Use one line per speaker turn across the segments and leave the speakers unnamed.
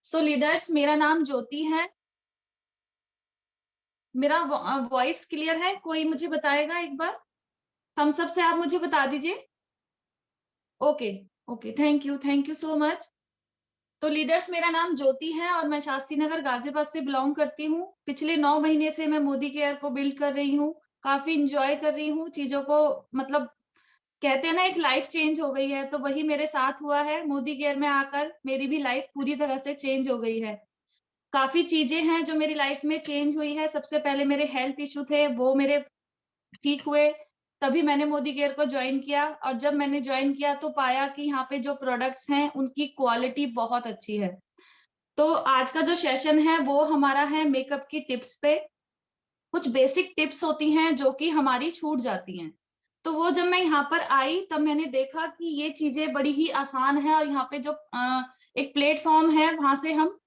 सो leaders, मेरा नाम ज्योति है। मेरा वॉइस क्लियर है? कोई मुझे बताएगा एक बार? थम्स अप से आप मुझे बता दीजिए। Okay. Okay, thank you so much. तो लीडर्स, मेरा नाम ज्योति है और मैं शास्त्री नगर गाजियाबाद से बिलोंग करती हूँ। पिछले 9 महीने से मैं मोदी केयर को बिल्ड कर रही हूँ। काफी इंजॉय कर रही हूँ चीजों को। मतलब कहते हैं ना, एक लाइफ चेंज हो गई है, तो वही मेरे साथ हुआ है। मोदी केयर में आकर मेरी भी लाइफ पूरी तरह से चेंज हो गई है। काफ़ी चीज़ें हैं जो मेरी लाइफ में चेंज हुई है। सबसे पहले मेरे हेल्थ इश्यू थे, वो मेरे ठीक हुए, तभी मैंने मोदी केयर को जॉइन किया। और जब मैंने जॉइन किया तो पाया कि यहाँ पे जो प्रोडक्ट्स हैं, उनकी क्वालिटी बहुत अच्छी है। तो आज का जो सेशन है, वो हमारा है मेकअप की टिप्स पे। कुछ बेसिक टिप्स होती हैं जो कि हमारी छूट जाती हैं। तो वो जब मैं यहाँ पर आई, तब मैंने देखा कि ये चीज़ें बड़ी ही आसान है और यहाँ पे जो एक प्लेटफ़ॉर्म है, वहाँ से हम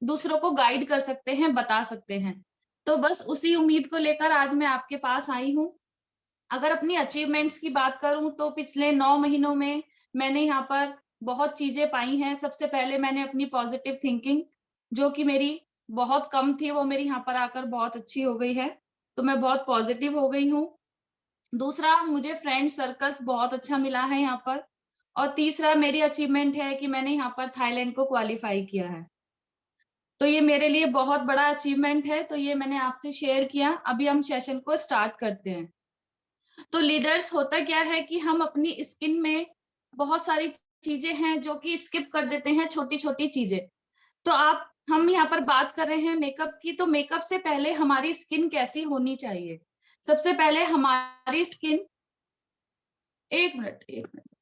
दूसरों को गाइड कर सकते हैं, बता सकते हैं। तो बस उसी उम्मीद को लेकर आज मैं आपके पास आई हूँ। अगर अपनी अचीवमेंट्स की बात करूँ तो पिछले 9 महीनों में मैंने यहाँ पर बहुत चीज़ें पाई हैं। सबसे पहले मैंने अपनी पॉजिटिव थिंकिंग, जो कि मेरी बहुत कम थी, वो मेरी यहाँ पर आकर बहुत अच्छी हो गई है। तो मैं बहुत पॉजिटिव हो गई हूँ। दूसरा, मुझे फ्रेंड सर्कल्स बहुत अच्छा मिला है यहाँ पर। और तीसरा मेरी अचीवमेंट है कि मैंने यहाँ पर थाईलैंड को क्वालीफाई किया है। तो ये मेरे लिए बहुत बड़ा अचीवमेंट है, तो ये मैंने आपसे शेयर किया। अभी हम सेशन को स्टार्ट करते हैं। तो लीडर्स, होता क्या है कि हम अपनी स्किन में बहुत सारी चीजें हैं जो कि स्किप कर देते हैं, छोटी-छोटी चीजें। तो हम यहाँ पर बात कर रहे हैं मेकअप की, तो मेकअप से पहले हमारी स्किन कैसी होनी चाहिए? सबसे पहले हमारी स्किन 1 मिनट, 1 मिनट।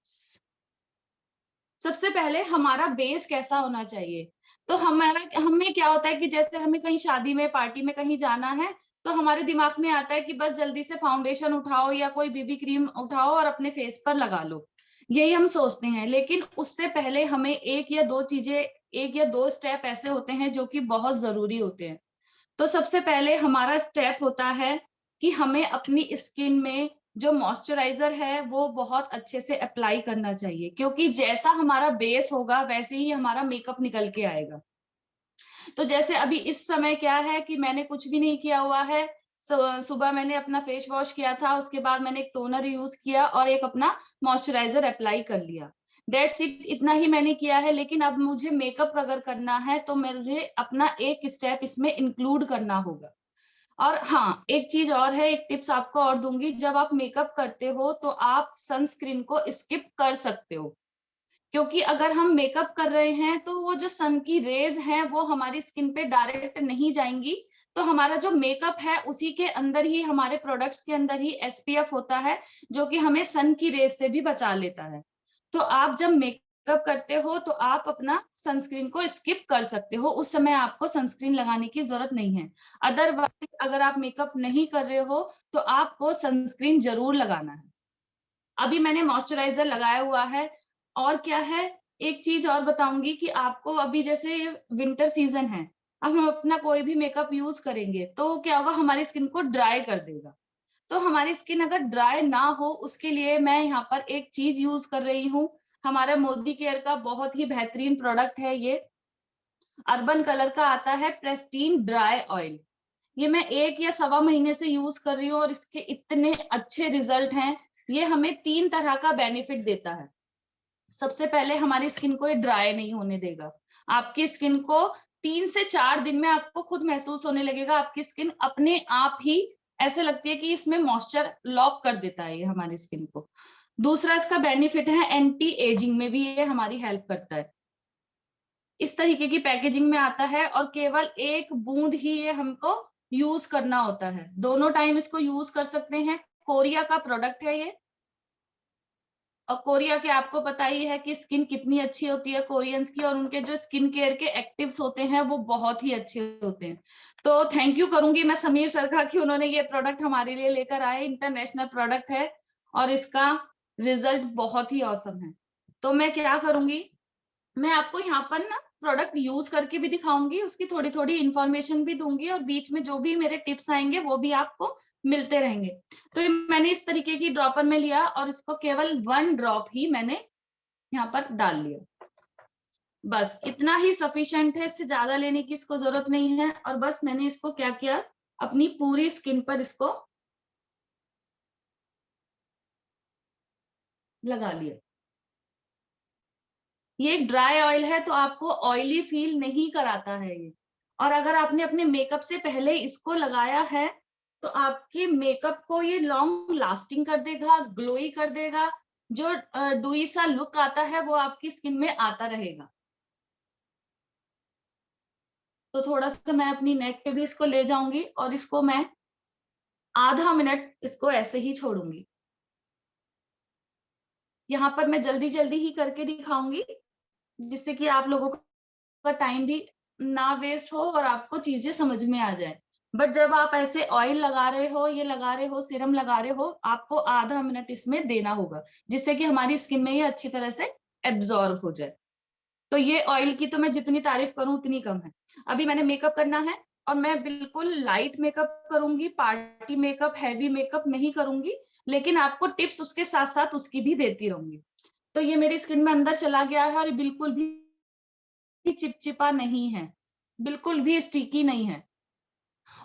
सबसे पहले हमारा बेस कैसा होना चाहिए? तो हमारा हमें क्या होता है कि जैसे हमें कहीं शादी में, पार्टी में कहीं जाना है, तो हमारे दिमाग में आता है कि बस जल्दी से फाउंडेशन उठाओ या कोई बीबी क्रीम उठाओ और अपने फेस पर लगा लो। यही हम सोचते हैं, लेकिन उससे पहले हमें 1 या 2 चीज़ें, 1 या 2 स्टेप ऐसे होते हैं जो कि बहुत ज़रूरी होते हैं। तो सबसे पहले हमारा स्टेप होता है कि हमें अपनी स्किन में जो मॉइस्चराइज़र है, वो बहुत अच्छे से अप्लाई करना चाहिए, क्योंकि जैसा हमारा बेस होगा, वैसे ही हमारा मेकअप निकल के आएगा। तो जैसे अभी इस समय क्या है कि मैंने कुछ भी नहीं किया हुआ है। सुबह मैंने अपना फेस वॉश किया था, उसके बाद मैंने एक टोनर यूज़ किया और एक अपना मॉइस्चराइज़र अप्लाई कर लिया। दैट्स इट, इतना ही मैंने किया है। लेकिन अब मुझे मेकअप अगर करना है, तो मुझे अपना एक स्टेप इसमें इंक्लूड करना होगा। और हाँ, एक चीज़ और है, एक टिप्स आपको और दूँगी। जब आप मेकअप करते हो, तो आप सनस्क्रीन को स्किप कर सकते हो। क्योंकि अगर हम मेकअप कर रहे हैं, तो वो जो सन की रेज़ हैं, वो हमारी स्किन पे डायरेक्ट नहीं जाएँगी। तो हमारा जो मेकअप है, उसी के अंदर ही, हमारे प्रोडक्ट्स के अंदर ही एसपीएफ होता है, जो कि हमें सन की रेज़ से भी बचा लेता है। तो आप जब मेकअप करते हो, तो आप अपना सनस्क्रीन को स्किप कर सकते हो। उस समय आपको सनस्क्रीन लगाने की ज़रूरत नहीं है। अदरवाइज़ अगर आप मेकअप नहीं कर रहे हो, तो आपको सनस्क्रीन ज़रूर लगाना है। अभी मैंने मॉइस्चराइज़र लगाया हुआ है। और क्या है, एक चीज़ और बताऊँगी कि आपको अभी जैसे विंटर सीज़न है, अब हम अपना कोई भी मेकअप यूज़ करेंगे, तो क्या होगा, हमारी स्किन को ड्राई कर देगा। तो हमारी स्किन अगर ड्राई ना हो, उसके लिए मैं यहाँ पर एक चीज़ यूज़ कर रही हूँ। हमारा मोदी केयर का बहुत ही बेहतरीन प्रोडक्ट है ये। अर्बन कलर का आता है प्रेस्टीन ड्राई ऑयल। ये मैं 1 या सवा महीने से यूज़ कर रही हूँ और इसके इतने अच्छे रिज़ल्ट हैं। ये हमें 3 तरह का बेनिफिट देता है। सबसे पहले हमारी स्किन को ये ड्राई नहीं होने देगा। आपकी स्किन को 3 से 4 दिन में आपको खुद महसूस होने लगेगा, आपकी स्किन अपने आप ही ऐसे लगती है कि इसमें मॉइस्चर लॉक कर देता है ये हमारी स्किन को। दूसरा इसका बेनिफिट है, एंटी एजिंग में भी ये हमारी हेल्प करता है। इस तरीके की पैकेजिंग में आता है और केवल 1 बूंद ही ये हमको यूज़ करना होता है। दोनों टाइम इसको यूज़ कर सकते हैं। कोरिया का प्रोडक्ट है ये। और कोरिया के आपको पता ही है कि स्किन कितनी अच्छी होती है कोरियंस की, और उनके जो स्किन केयर के एक्टिव्स होते हैं, वो बहुत ही अच्छे होते हैं। तो थैंक यू करूँगी मैं समीर सर का कि उन्होंने ये प्रोडक्ट हमारे लिए लेकर आए। इंटरनेशनल प्रोडक्ट है और इसका रिज़ल्ट बहुत ही ऑसम है। तो मैं क्या करूँगी, मैं आपको यहाँ पर ना प्रोडक्ट यूज़ करके भी दिखाऊँगी, उसकी थोड़ी-थोड़ी इन्फॉर्मेशन भी दूँगी और बीच में जो भी मेरे टिप्स आएँगे, वो भी आपको मिलते रहेंगे। तो ये मैंने इस तरीके की ड्रॉपर में लिया और इसको केवल 1 ड्रॉप ही मैंने यहाँ पर डाल लिया। बस इतना ही सफिशिएंट है, इससे ज्यादा लेने की इसको जरूरत नहीं है। और बस मैंने इसको क्या किया, अपनी पूरी स्किन पर इसको लगा लिया। ये एक ड्राई ऑयल है तो आपको ऑयली फील नहीं कराता है ये। और अगर आपने अपने मेकअप से पहले इसको लगाया है तो आपके मेकअप को ये लॉन्ग लास्टिंग कर देगा, ग्लोई कर देगा। जो डुई सा लुक आता है वो आपकी स्किन में आता रहेगा। तो थोड़ा सा मैं अपनी नेक पे भी इसको ले जाऊंगी और इसको मैं आधा मिनट इसको ऐसे ही छोड़ूंगी। यहाँ पर मैं जल्दी जल्दी ही करके दिखाऊंगी जिससे कि आप लोगों का टाइम भी ना वेस्ट हो और आपको चीजें समझ में आ जाए। बट जब आप ऐसे ऑयल लगा रहे हो, ये लगा रहे हो, सीरम लगा रहे हो, आपको आधा मिनट इसमें देना होगा जिससे कि हमारी स्किन में ये अच्छी तरह से एब्जॉर्ब हो जाए। तो ये ऑयल की तो मैं जितनी तारीफ करूं उतनी कम है। अभी मैंने मेकअप करना है और मैं बिल्कुल लाइट मेकअप करूंगी, पार्टी मेकअप, हैवी मेकअप नहीं करूंगी। लेकिन आपको टिप्स उसके साथ साथ उसकी भी देती रहूंगी। तो ये मेरी स्किन में अंदर चला गया है और ये बिल्कुल भी चिपचिपा नहीं है, बिल्कुल भी स्टिकी नहीं है।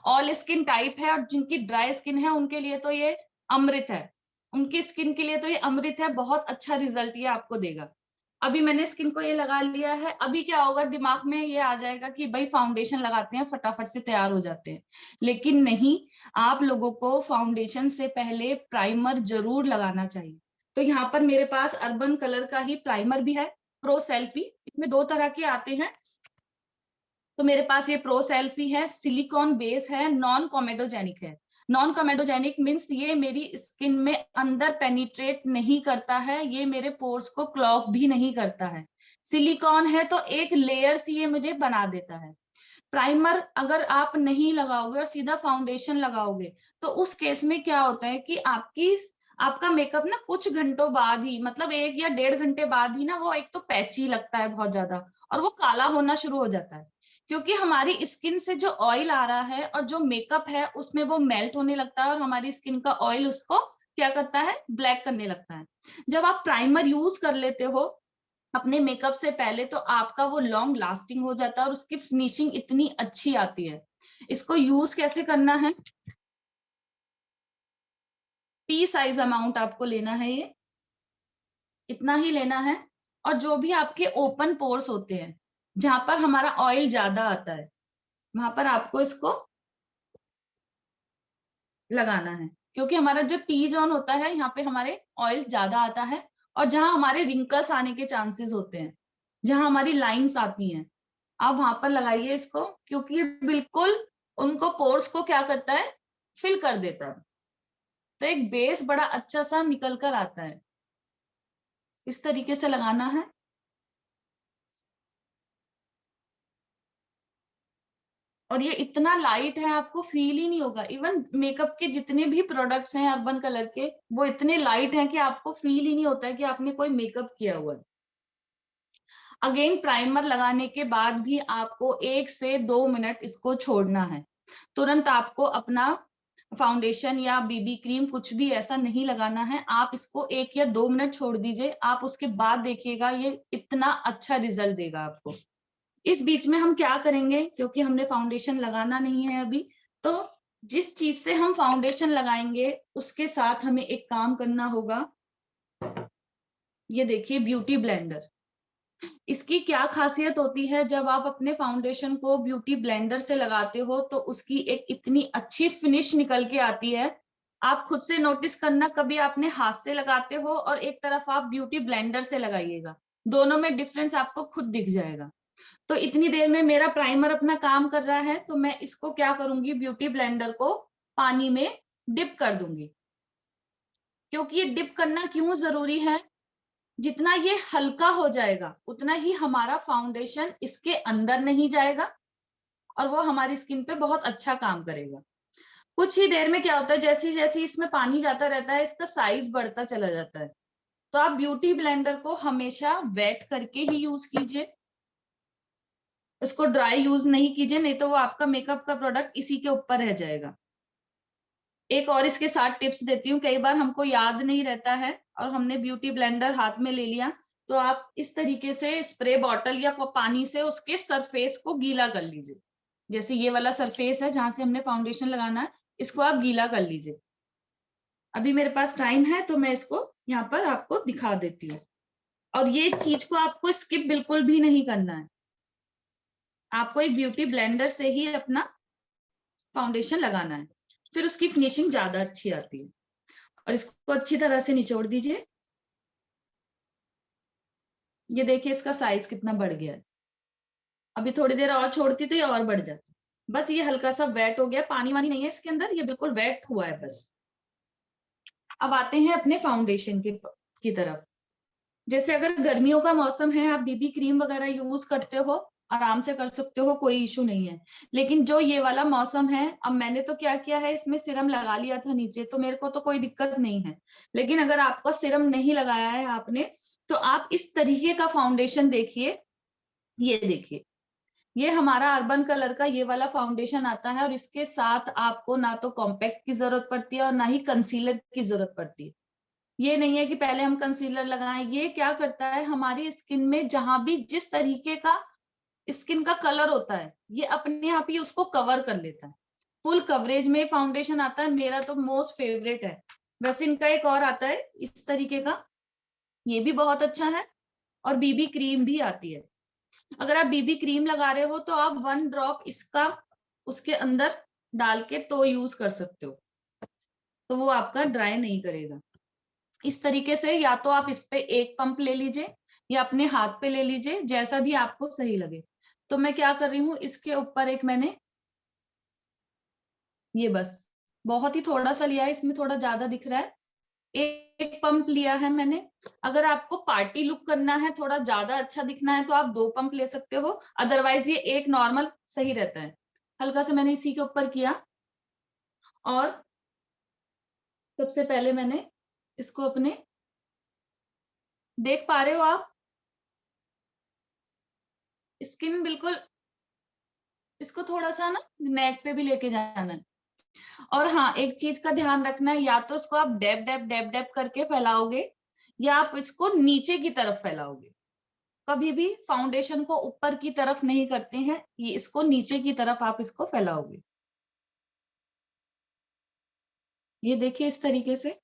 ऑल स्किन टाइप है और जिनकी ड्राई स्किन है उनके लिए तो ये अमृत है। उनकी स्किन के लिए तो ये अमृत है, बहुत अच्छा रिजल्ट ये आपको देगा। अभी मैंने स्किन को ये लगा लिया है। अभी क्या होगा, दिमाग में ये आ जाएगा कि भाई फाउंडेशन लगाते हैं फटाफट से तैयार हो जाते हैं। लेकिन नहीं, आप लोगों को फाउंडेशन से पहले प्राइमर जरूर लगाना चाहिए। तो यहाँ पर मेरे पास अर्बन कलर का ही प्राइमर भी है, प्रो सेल्फी। इसमें दो तरह के आते हैं। तो मेरे पास ये प्रो सेल्फी है, सिलिकॉन बेस है, नॉन कॉमेडोजेनिक है। नॉन कॉमेडोजेनिक मीन्स ये मेरी स्किन में अंदर पेनिट्रेट नहीं करता है, ये मेरे पोर्स को क्लॉग भी नहीं करता है। सिलिकॉन है तो एक लेयर सी ये मुझे बना देता है। प्राइमर अगर आप नहीं लगाओगे और सीधा फाउंडेशन लगाओगे तो उस केस में क्या होता है कि आपका मेकअप ना कुछ घंटों बाद ही, मतलब 1 या 1.5 घंटे बाद ही ना, वो एक तो पैची लगता है बहुत ज्यादा और वो काला होना शुरू हो जाता है। क्योंकि हमारी स्किन से जो ऑयल आ रहा है और जो मेकअप है उसमें वो मेल्ट होने लगता है और हमारी स्किन का ऑयल उसको क्या करता है, ब्लैक करने लगता है। जब आप प्राइमर यूज कर लेते हो अपने मेकअप से पहले तो आपका वो लॉन्ग लास्टिंग हो जाता है और उसकी फिनिशिंग इतनी अच्छी आती है। इसको यूज कैसे करना है, पी साइज अमाउंट आपको लेना है, ये इतना ही लेना है। और जो भी आपके ओपन पोर्स होते हैं जहां पर हमारा ऑयल ज्यादा आता है वहां पर आपको इसको लगाना है। क्योंकि हमारा जो टी जोन होता है यहाँ पे हमारे ऑयल ज्यादा आता है और जहां हमारे रिंकल्स आने के चांसेस होते हैं, जहां हमारी लाइंस आती हैं, आप वहां पर लगाइए इसको। क्योंकि ये बिल्कुल उनको पोर्स को क्या करता है, फिल कर देता है। तो एक बेस बड़ा अच्छा सा निकल कर आता है। इस तरीके से लगाना है। और ये इतना लाइट है आपको फील ही नहीं होगा। इवन मेकअप के जितने भी प्रोडक्ट्स हैं अर्बन कलर के, वो इतने लाइट हैं कि आपको फील ही नहीं होता है कि आपने कोई मेकअप किया हुआ है। अगेन प्राइमर लगाने के बाद भी आपको 1 से 2 मिनट इसको छोड़ना है। तुरंत आपको अपना फाउंडेशन या बीबी क्रीम कुछ भी ऐसा नहीं लगाना है। आप इसको 1 या 2 मिनट छोड़ दीजिए, आप उसके बाद देखिएगा ये इतना अच्छा रिजल्ट देगा आपको। इस बीच में हम क्या करेंगे, क्योंकि हमने फाउंडेशन लगाना नहीं है अभी, तो जिस चीज से हम फाउंडेशन लगाएंगे उसके साथ हमें एक काम करना होगा। ये देखिए ब्यूटी ब्लेंडर। इसकी क्या खासियत होती है, जब आप अपने फाउंडेशन को ब्यूटी ब्लेंडर से लगाते हो तो उसकी एक इतनी अच्छी फिनिश निकल के आती है। आप खुद से नोटिस करना, कभी आपने हाथ से लगाते हो और एक तरफ आप ब्यूटी ब्लेंडर से लगाइएगा, दोनों में डिफरेंस आपको खुद दिख जाएगा। तो इतनी देर में मेरा प्राइमर अपना काम कर रहा है तो मैं इसको क्या करूंगी, ब्यूटी ब्लेंडर को पानी में डिप कर दूंगी। क्योंकि ये डिप करना क्यों जरूरी है, जितना ये हल्का हो जाएगा उतना ही हमारा फाउंडेशन इसके अंदर नहीं जाएगा और वो हमारी स्किन पे बहुत अच्छा काम करेगा। कुछ ही देर में क्या होता है, जैसे जैसे इसमें पानी जाता रहता है इसका साइज बढ़ता चला जाता है। तो आप ब्यूटी ब्लेंडर को हमेशा वेट करके ही यूज कीजिए, इसको ड्राई यूज नहीं कीजिए, नहीं तो वो आपका मेकअप का प्रोडक्ट इसी के ऊपर रह जाएगा। एक और इसके साथ टिप्स देती हूँ, कई बार हमको याद नहीं रहता है और हमने ब्यूटी ब्लेंडर हाथ में ले लिया तो आप इस तरीके से स्प्रे बॉटल या पानी से उसके सरफेस को गीला कर लीजिए। जैसे ये वाला सरफेस है जहां से हमने फाउंडेशन लगाना है, इसको आप गीला कर लीजिए। अभी मेरे पास टाइम है तो मैं इसको यहाँ पर आपको दिखा देती हूँ। और ये चीज को आपको स्किप बिल्कुल भी नहीं करना है। आपको एक ब्यूटी ब्लेंडर से ही अपना फाउंडेशन लगाना है, फिर उसकी फिनिशिंग ज्यादा अच्छी आती है। और इसको अच्छी तरह से निचोड़ दीजिए। ये देखिए इसका साइज कितना बढ़ गया है। अभी थोड़ी देर और छोड़ती तो ये और बढ़ जाती। बस ये हल्का सा वेट हो गया, पानी वानी नहीं है इसके अंदर, ये बिल्कुल वेट हुआ है बस। अब आते हैं अपने फाउंडेशन की तरफ। जैसे अगर गर्मियों का मौसम है, आप बीबी क्रीम वगैरह यूज करते हो, आराम से कर सकते हो, कोई इशू नहीं है। लेकिन जो ये वाला मौसम है, अब मैंने तो क्या किया है, इसमें सिरम लगा लिया था नीचे, तो मेरे को तो कोई दिक्कत नहीं है। लेकिन अगर आपको सिरम नहीं लगाया है आपने, तो आप इस तरीके का फाउंडेशन देखिए। ये देखिए, ये हमारा अर्बन कलर का ये वाला फाउंडेशन आता है, और इसके साथ आपको ना तो कॉम्पैक्ट की जरूरत पड़ती है और ना ही कंसीलर की जरूरत पड़ती है। ये नहीं है कि पहले हम कंसीलर लगाएं। ये क्या करता है, हमारी स्किन में जहां भी जिस तरीके का स्किन का कलर होता है, ये अपने आप ही उसको कवर कर लेता है। फुल कवरेज में फाउंडेशन आता है, मेरा तो मोस्ट फेवरेट है। वैसे इनका एक और आता है इस तरीके का, ये भी बहुत अच्छा है। और बीबी क्रीम भी आती है। अगर आप बीबी क्रीम लगा रहे हो तो आप 1 ड्रॉप इसका उसके अंदर डाल के तो यूज कर सकते हो, तो वो आपका ड्राई नहीं करेगा। इस तरीके से या तो आप इस पे एक पंप ले लीजिए या अपने हाथ पे ले लीजिए, जैसा भी आपको सही लगे। तो मैं क्या कर रही हूँ, इसके ऊपर एक मैंने ये बस बहुत ही थोड़ा सा लिया है, इसमें थोड़ा ज्यादा दिख रहा है। एक पंप लिया है मैंने। अगर आपको पार्टी लुक करना है, थोड़ा ज्यादा अच्छा दिखना है, तो आप 2 पंप ले सकते हो, अदरवाइज ये एक नॉर्मल सही रहता है। हल्का सा मैंने इसी के ऊपर किया, और सबसे पहले मैंने इसको अपने, देख पा रहे हो आप, स्किन बिल्कुल, इसको थोड़ा सा ना नेक पे भी लेके जाना है। और हाँ, एक चीज का ध्यान रखना है, या तो इसको आप डैब डैब डैब डैब करके फैलाओगे, या आप इसको नीचे की तरफ फैलाओगे। कभी भी फाउंडेशन को ऊपर की तरफ नहीं करते हैं, ये इसको नीचे की तरफ आप इसको फैलाओगे। ये देखिए इस तरीके से।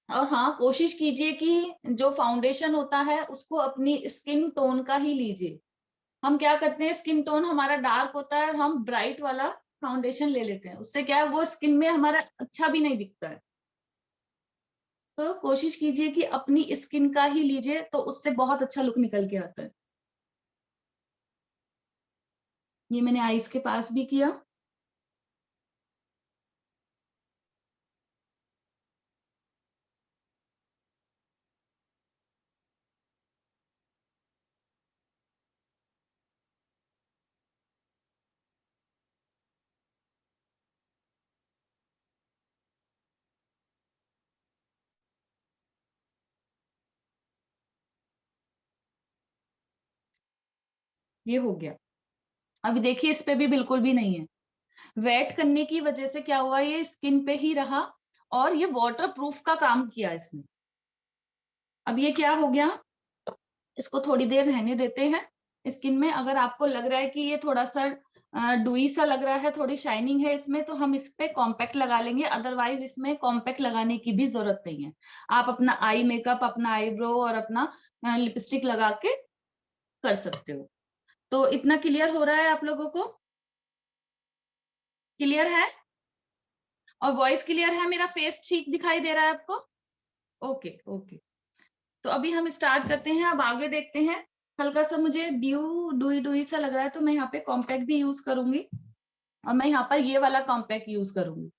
और हाँ, कोशिश कीजिए कि जो फाउंडेशन होता है उसको अपनी स्किन टोन का ही लीजिए। हम क्या करते हैं, स्किन टोन हमारा डार्क होता है और हम ब्राइट वाला फाउंडेशन ले लेते हैं, उससे क्या है, वो स्किन में हमारा अच्छा भी नहीं दिखता है। तो कोशिश कीजिए कि अपनी स्किन का ही लीजिए, तो उससे बहुत अच्छा लुक निकल के आता है। ये मैंने आईज के पास भी किया। ये हो गया। अभी देखिए इस पे भी बिल्कुल भी नहीं है। वेट करने की वजह से क्या हुआ, ये स्किन पे ही रहा, और ये वाटर प्रूफ का काम किया इसने। अब ये क्या हो गया, इसको थोड़ी देर रहने देते हैं स्किन में। अगर आपको लग रहा है कि ये थोड़ा सा डुई सा लग रहा है, थोड़ी शाइनिंग है इसमें, तो हम इस पे कॉम्पैक्ट लगा लेंगे, अदरवाइज इसमें कॉम्पैक्ट लगाने की भी जरूरत नहीं है। आप अपना आई मेकअप, अपना आईब्रो और अपना लिपस्टिक लगा के कर सकते हो। तो इतना क्लियर हो रहा है आप लोगों को? क्लियर है? और वॉइस क्लियर है? मेरा फेस ठीक दिखाई दे रहा है आपको? Okay okay. तो अभी हम स्टार्ट करते हैं, अब आगे देखते हैं। हल्का सा मुझे डुई डुई सा लग रहा है, तो मैं यहाँ पे कॉम्पैक्ट भी यूज करूंगी, और मैं यहाँ पर ये वाला कॉम्पैक्ट यूज करूंगी।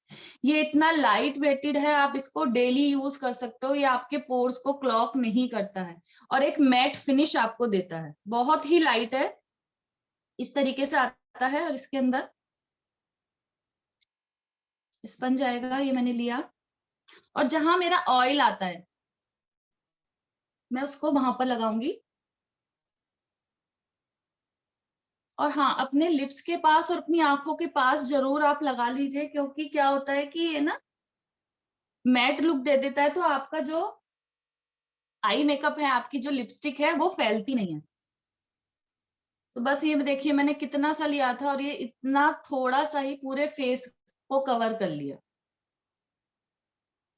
ये इतना लाइट वेटेड है, आप इसको डेली यूज कर सकते हो, ये आपके पोर्स को क्लॉग नहीं करता है, और एक मैट फिनिश आपको देता है। बहुत ही लाइट है, इस तरीके से आता है, और इसके अंदर स्पंज आएगा। ये मैंने लिया, और जहां मेरा ऑयल आता है मैं उसको वहां पर लगाऊंगी। और हाँ, अपने लिप्स के पास और अपनी आंखों के पास जरूर आप लगा लीजिए, क्योंकि क्या होता है कि ये ना मैट लुक दे देता है, तो आपका जो आई मेकअप है, आपकी जो लिपस्टिक है, वो फैलती नहीं है। तो बस ये देखिए मैंने कितना सा लिया था और ये इतना थोड़ा सा ही पूरे फेस को कवर कर लिया।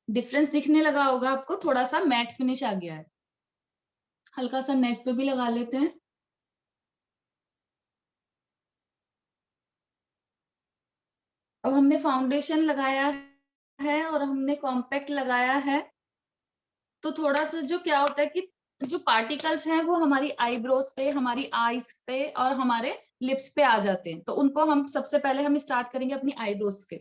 डिफरेंस दिखने लगा होगा आपको, थोड़ा सा मैट फिनिश आ गया है। हल्का सा नेक पे भी लगा लेते हैं। अब हमने फाउंडेशन लगाया है और हमने कॉम्पैक्ट लगाया है, तो थोड़ा सा जो क्या होता है कि जो पार्टिकल्स हैं वो हमारी आईब्रोज पे, हमारी आईज पे और हमारे लिप्स पे आ जाते हैं। तो उनको हम सबसे पहले हम स्टार्ट करेंगे अपनी आईब्रोज के।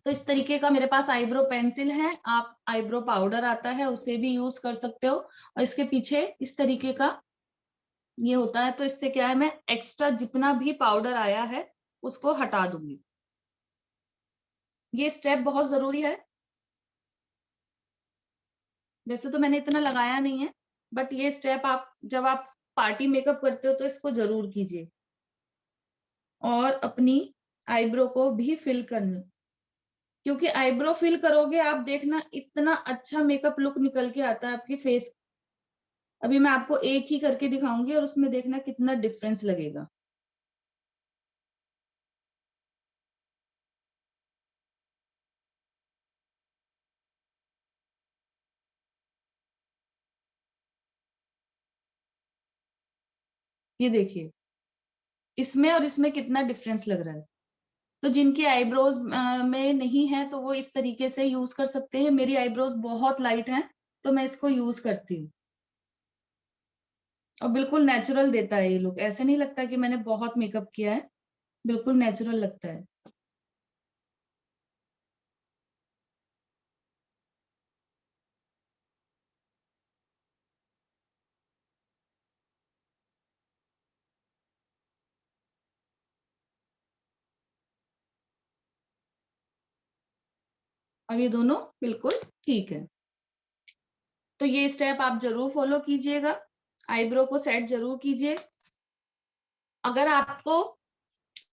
तो इस तरीके का मेरे पास आईब्रो पेंसिल है, आप आईब्रो पाउडर आता है उसे भी यूज कर सकते हो। और इसके पीछे इस तरीके का ये होता है, तो इससे क्या है, मैं एक्स्ट्रा जितना भी पाउडर आया है उसको हटा दूंगी। ये स्टेप बहुत जरूरी है। वैसे तो मैंने इतना लगाया नहीं है, बट ये स्टेप आप जब आप पार्टी मेकअप करते हो तो इसको जरूर कीजिए। और अपनी आईब्रो को भी फिल करना, क्योंकि आईब्रो फिल करोगे आप, देखना इतना अच्छा मेकअप लुक निकल के आता है आपकी फेस। अभी मैं आपको एक ही करके दिखाऊंगी और उसमें देखना कितना डिफरेंस लगेगा। ये देखिए इसमें और इसमें कितना डिफरेंस लग रहा है। तो जिनकी आईब्रोज में नहीं है तो वो इस तरीके से यूज कर सकते हैं। मेरी आईब्रोज बहुत लाइट हैं, तो मैं इसको यूज करती हूँ। और बिल्कुल नेचुरल देता है ये लुक, ऐसे नहीं लगता कि मैंने बहुत मेकअप किया है, बिल्कुल नेचुरल लगता है। अब ये दोनों बिल्कुल ठीक है। तो ये स्टेप आप जरूर फॉलो कीजिएगा, आईब्रो को सेट जरूर कीजिए। अगर आपको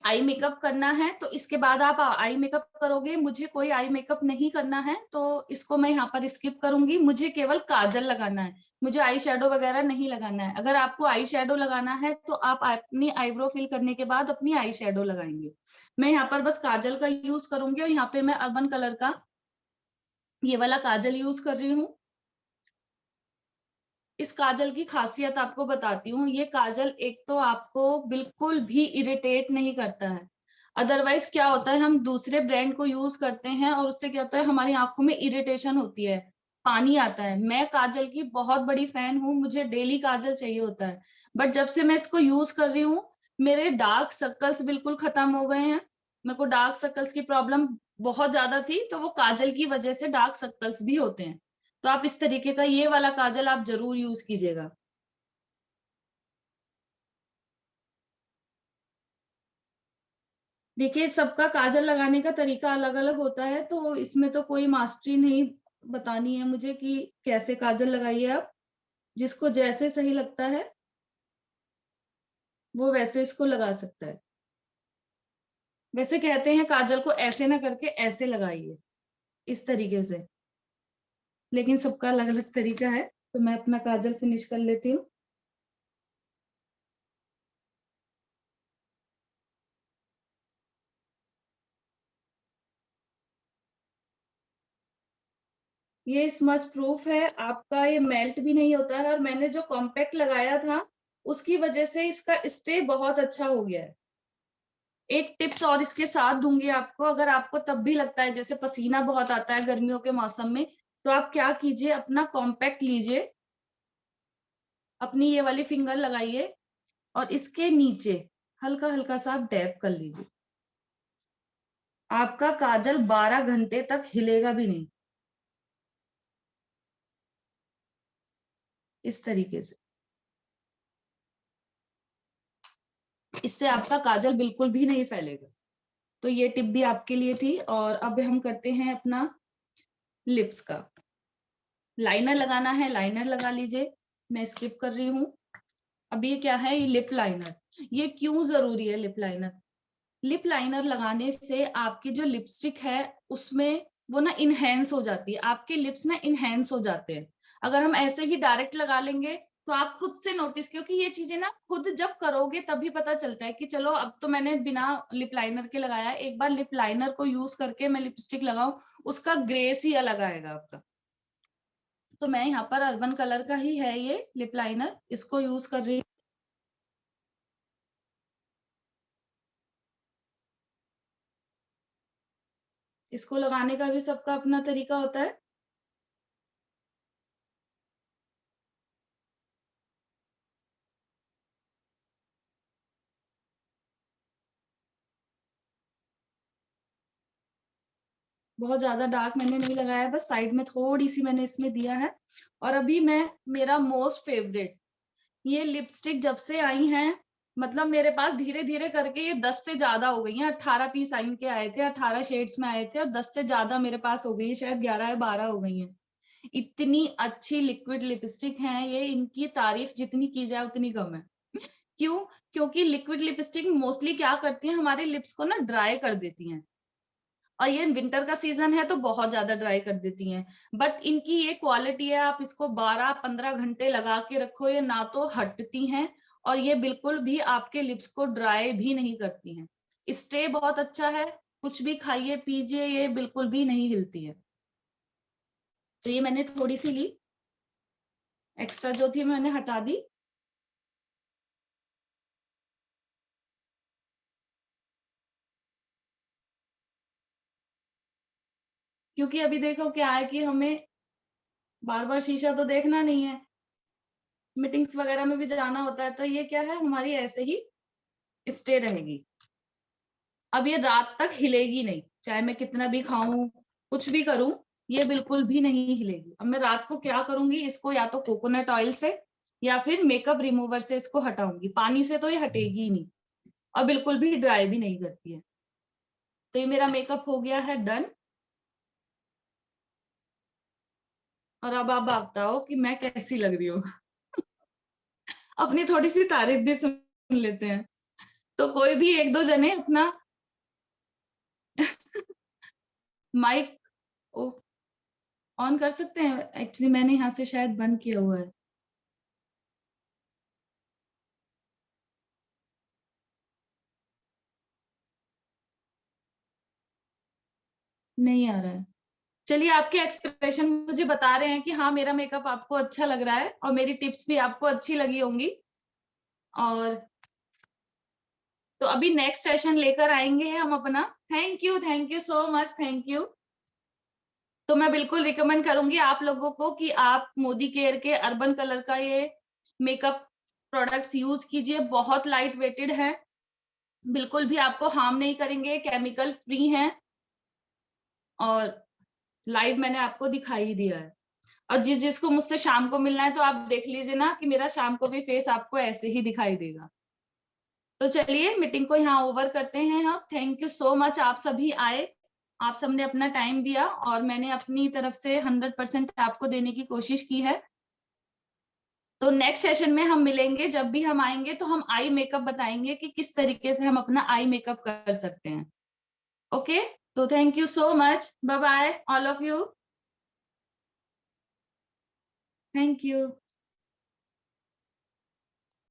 आई मेकअप करना है तो इसके बाद आप आई मेकअप करोगे, मुझे कोई आई मेकअप नहीं करना है तो इसको मैं यहाँ पर स्किप करूंगी। मुझे केवल काजल लगाना है, मुझे आई शेडो वगैरह नहीं लगाना है। अगर आपको आई शेडो लगाना है तो आप अपनी आईब्रो फिल करने के बाद अपनी आई शेडो लगाएंगे। मैं यहाँ पर बस काजल का यूज करूंगी और यहाँ पे मैं अर्बन कलर का ये वाला काजल यूज कर रही हूँ। इस काजल की खासियत आपको बताती हूँ। ये काजल एक तो आपको बिल्कुल भी इरिटेट नहीं करता है। अदरवाइज क्या होता है, हम दूसरे ब्रांड को यूज करते हैं और उससे क्या होता है, हमारी आंखों में इरिटेशन होती है, पानी आता है। मैं काजल की बहुत बड़ी फैन हूँ, मुझे डेली काजल चाहिए होता है। बट जब से मैं इसको यूज कर रही हूँ, मेरे डार्क सर्कल्स बिल्कुल खत्म हो गए हैं। मेरे को डार्क सर्कल्स की प्रॉब्लम बहुत ज्यादा थी, तो वो काजल की वजह से डार्क सर्कल्स भी होते हैं। तो आप इस तरीके का ये वाला काजल आप जरूर यूज कीजिएगा। देखिए सबका काजल लगाने का तरीका अलग अलग होता है, तो इसमें तो कोई मास्टरी नहीं बतानी है मुझे कि कैसे काजल लगाइए आप। जिसको जैसे सही लगता है वो वैसे इसको लगा सकता है। वैसे कहते हैं काजल को ऐसे ना करके ऐसे लगाइए, इस तरीके से, लेकिन सबका अलग अलग तरीका है। तो मैं अपना काजल फिनिश कर लेती हूँ। ये स्मच प्रूफ है आपका, ये मेल्ट भी नहीं होता है। और मैंने जो कॉम्पैक्ट लगाया था उसकी वजह से इसका स्टे बहुत अच्छा हो गया है। एक टिप्स और इसके साथ दूंगी आपको, अगर आपको तब भी लगता है जैसे पसीना बहुत आता है गर्मियों के मौसम में, तो आप क्या कीजिए, अपना कॉम्पैक्ट लीजिए, अपनी ये वाली फिंगर लगाइए और इसके नीचे हल्का हल्का सा आप डैप कर लीजिए। आपका काजल 12 घंटे तक हिलेगा भी नहीं, इस तरीके से। इससे आपका काजल बिल्कुल भी नहीं फैलेगा। तो ये टिप भी आपके लिए थी। और अब हम करते हैं अपना लिप्स का। लाइनर लगाना है, लाइनर लगा लीजिए, मैं स्किप कर रही हूँ। अब ये क्या है, ये लिप लाइनर। ये क्यों जरूरी है लिप लाइनर? लिप लाइनर लगाने से आपकी जो लिपस्टिक है उसमें वो ना इनहेंस हो जाती है, आपके लिप्स ना इनहेंस हो जाते हैं। अगर हम ऐसे ही डायरेक्ट लगा लेंगे तो आप खुद से नोटिस, क्योंकि ये चीजें ना खुद जब करोगे तभी पता चलता है कि चलो अब तो मैंने बिना लिप लाइनर के लगाया, एक बार लिप लाइनर को यूज करके मैं लिपस्टिक लगाऊं, उसका ग्रेस ही अलग आएगा आपका। तो मैं यहाँ पर अर्बन कलर का ही है ये लिप लाइनर, इसको यूज कर रही हूँ। इसको लगाने का भी सबका अपना तरीका होता है। बहुत ज्यादा डार्क मैंने नहीं लगाया, बस साइड में थोड़ी सी मैंने इसमें दिया है। और अभी मैं, मेरा मोस्ट फेवरेट, ये लिपस्टिक जब से आई हैं, मतलब मेरे पास धीरे धीरे करके ये 10 से ज्यादा हो गई हैं। 18 पीस आइन के आए थे, 18 शेड्स में आए थे, और 10 से ज्यादा मेरे पास हो गई है, शायद 11 या 12 हो गई हैं। इतनी अच्छी लिक्विड लिपस्टिक है ये, इनकी तारीफ जितनी की जाए उतनी कम है। क्यों? क्योंकि लिक्विड लिपस्टिक मोस्टली क्या करती है, हमारे लिप्स को ना ड्राई कर देती हैं, और ये विंटर का सीजन है तो बहुत ज्यादा ड्राई कर देती हैं। बट इनकी ये क्वालिटी है, आप इसको 12-15 घंटे लगा के रखो, ये ना तो हटती हैं, और ये बिल्कुल भी आपके लिप्स को ड्राई भी नहीं करती हैं। स्टे बहुत अच्छा है, कुछ भी खाइए पीजिए, ये बिल्कुल भी नहीं हिलती है। तो ये मैंने थोड़ी सी ली, एक्स्ट्रा जो थी मैंने हटा दी। क्योंकि अभी देखो क्या है कि हमें बार बार शीशा तो देखना नहीं है, मीटिंग्स वगैरह में भी जाना होता है, तो ये क्या है, हमारी ऐसे ही स्टे रहेगी। अब ये रात तक हिलेगी नहीं, चाहे मैं कितना भी खाऊं, कुछ भी करूं, ये बिल्कुल भी नहीं हिलेगी। अब मैं रात को क्या करूंगी, इसको या तो कोकोनट ऑयल से या फिर मेकअप रिमूवर से इसको हटाऊंगी, पानी से तो ये हटेगी ही नहीं, और बिल्कुल भी ड्राई भी नहीं करती है। तो ये मेरा मेकअप हो गया है डन। और अब आप बताओ कि मैं कैसी लग रही हूँ। अपनी थोड़ी सी तारीफ भी सुन लेते हैं। तो कोई भी एक दो जने अपना माइक ऑन कर सकते हैं। एक्चुअली मैंने यहाँ से शायद बंद किया हुआ है, नहीं आ रहा है। चलिए, आपके एक्सप्रेशन मुझे बता रहे हैं कि हाँ, मेरा मेकअप आपको अच्छा लग रहा है और मेरी टिप्स भी आपको अच्छी लगी होंगी। और तो अभी नेक्स्ट सेशन लेकर आएंगे हम अपना। Thank you so much, thank you. तो मैं बिल्कुल रिकमेंड करूंगी आप लोगों को कि आप मोदी केयर के अर्बन कलर का ये मेकअप प्रोडक्ट्स यूज कीजिए। बहुत लाइट वेटेड है, बिल्कुल भी आपको हार्म नहीं करेंगे, केमिकल फ्री हैं, और लाइव मैंने आपको दिखाई ही दिया है। और जिसको मुझसे शाम को मिलना है तो आप देख लीजिए ना कि मेरा शाम को भी फेस आपको ऐसे ही दिखाई देगा। तो चलिए, मीटिंग को यहाँ ओवर करते हैं हम। थैंक यू सो मच, आप सभी आए, आप सबने अपना टाइम दिया, और मैंने अपनी तरफ से 100% आपको देने की कोशिश की है। तो नेक्स्ट सेशन में हम मिलेंगे, जब भी हम आएंगे तो हम आई मेकअप बताएंगे कि किस तरीके से हम अपना आई मेकअप कर सकते हैं। ओके, तो thank you so much, bye bye all of you. Thank you.